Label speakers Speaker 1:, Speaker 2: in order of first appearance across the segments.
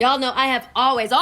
Speaker 1: Y'all know I have always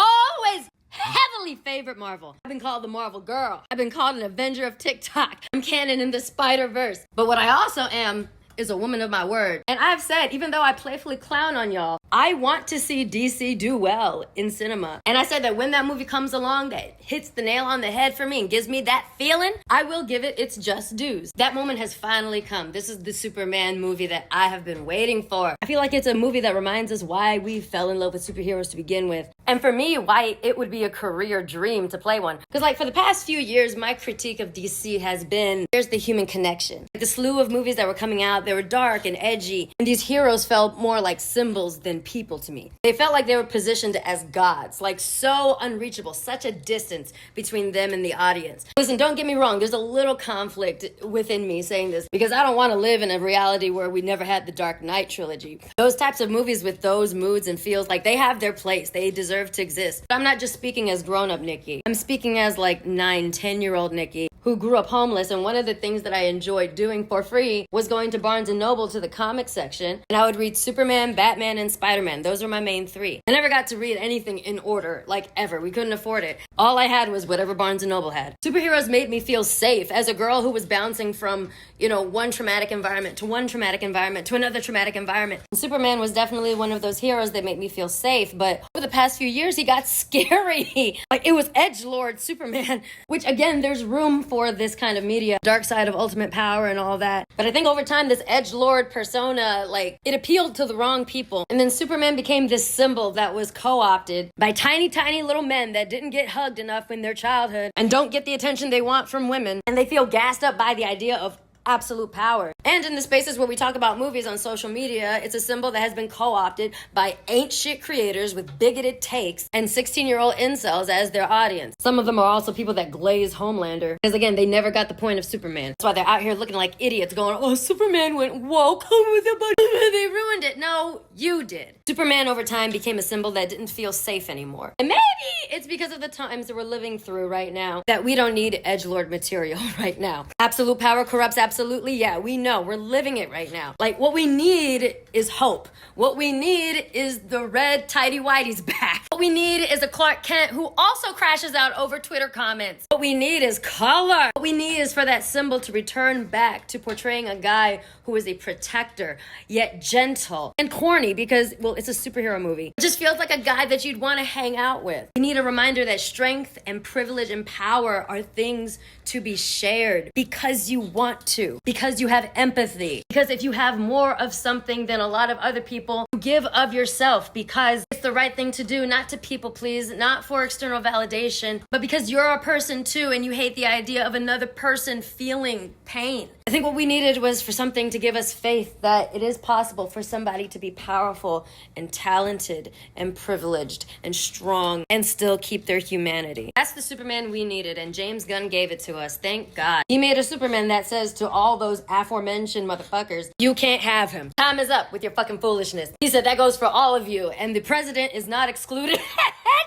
Speaker 1: heavily favored Marvel. I've been called the Marvel girl. I've been called an Avenger of TikTok. I'm canon in the Spider-Verse. But what I also am is a woman of my word. And I've said, even though I playfully clown on y'all, I want to see DC do well in cinema. And I said that when that movie comes along that hits the nail on the head for me and gives me that feeling, I will give it its just dues. That moment has finally come. This is the Superman movie that I have been waiting for. I feel like it's a movie that reminds us why we fell in love with superheroes to begin with. And for me, why it would be a career dream to play one. Because like for the past few years, my critique of DC has been, there's the human connection. The slew of movies that were coming out, they were dark and edgy. And these heroes felt more like symbols than people to me. They felt like they were positioned as gods, like so unreachable, such a distance between them and the audience. Listen, don't get me wrong, there's a little conflict within me saying this because I don't want to live in a reality where we never had the Dark Knight trilogy. Those types of movies with those moods and feels, like they have their place, they deserve to exist. But I'm not just speaking as grown-up Nicque. I'm speaking as like 9-10-year-old Nicque who grew up homeless, and one of the things that I enjoyed doing for free was going to Barnes & Noble to the comic section, and I would read Superman, Batman, and Spider-Man. Those were my main three. I never got to read anything in order, like ever. We couldn't afford it. All I had was whatever Barnes & Noble had. Superheroes made me feel safe as a girl who was bouncing from, one traumatic environment to one traumatic environment to another traumatic environment. And Superman was definitely one of those heroes that made me feel safe, but over the past few years, he got scary. Like, it was edgelord Superman, which again, there's room for this kind of media, dark side of ultimate power and all that. But I think over time, this edgelord persona, it appealed to the wrong people. And then Superman became this symbol that was co-opted by tiny, tiny little men that didn't get hugged enough in their childhood and don't get the attention they want from women. And they feel gassed up by the idea of absolute power. And in the spaces where we talk about movies on social media, it's a symbol that has been co-opted by ain't shit creators with bigoted takes and 16-year-old incels as their audience. Some of them are also people that glaze Homelander, because again, they never got the point of Superman. That's why they're out here looking like idiots going, oh, Superman went woke, they ruined it. No, you did. Superman over time became a symbol that didn't feel safe anymore. And maybe it's because of the times that we're living through right now that we don't need edgelord material right now. Absolute power corrupts absolutely. Yeah, we know. We're living it right now. Like, what we need is hope. What we need is the red tighty whities back. What we need is a Clark Kent who also crashes out over Twitter comments. What we need is color. What we need is for that symbol to return back to portraying a guy who is a protector, yet gentle and corny because, well, it's a superhero movie. It just feels like a guy that you'd want to hang out with. We need a reminder that strength and privilege and power are things to be shared because you want to, because you have empathy, because if you have more of something than a lot of other people, you give of yourself because it's the right thing to do, not to people please, not for external validation, but because you're a person too and you hate the idea of another person feeling pain. I think what we needed was for something to give us faith that it is possible for somebody to be powerful and talented and privileged and strong and still keep their humanity. That's the Superman we needed, and James Gunn gave it to us. Thank God. He made a Superman that says to all those aforementioned motherfuckers, you can't have him. Time is up with your fucking foolishness. He said that goes for all of you, and the president is not excluded.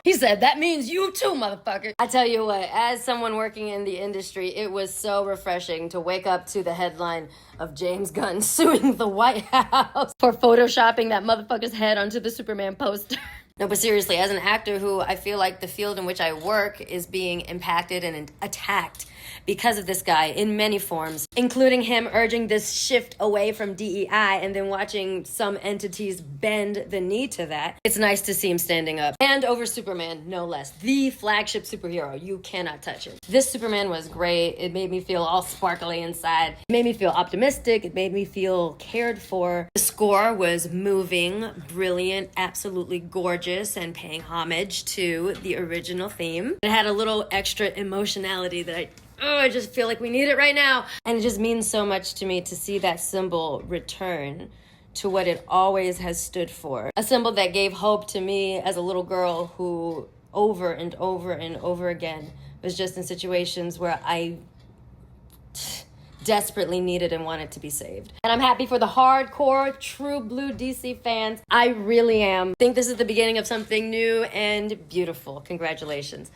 Speaker 1: He said, that means you too, motherfucker. I tell you what, as someone working in the industry, it was so refreshing to wake up to the headline of James Gunn suing the White House for photoshopping that motherfucker's head onto the Superman poster. No, but seriously, as an actor who I feel like the field in which I work is being impacted and attacked because of this guy in many forms, including him urging this shift away from DEI and then watching some entities bend the knee to that. It's nice to see him standing up. And over Superman, no less. The flagship superhero. You cannot touch it. This Superman was great. It made me feel all sparkly inside. It made me feel optimistic. It made me feel cared for. The score was moving, brilliant, absolutely gorgeous, and paying homage to the original theme. It had a little extra emotionality that I just feel like we need it right now. And it just means so much to me to see that symbol return to what it always has stood for. A symbol that gave hope to me as a little girl who over and over and over again was just in situations where I desperately needed and wanted to be saved. And I'm happy for the hardcore, true blue DC fans. I really am. I think this is the beginning of something new and beautiful. Congratulations.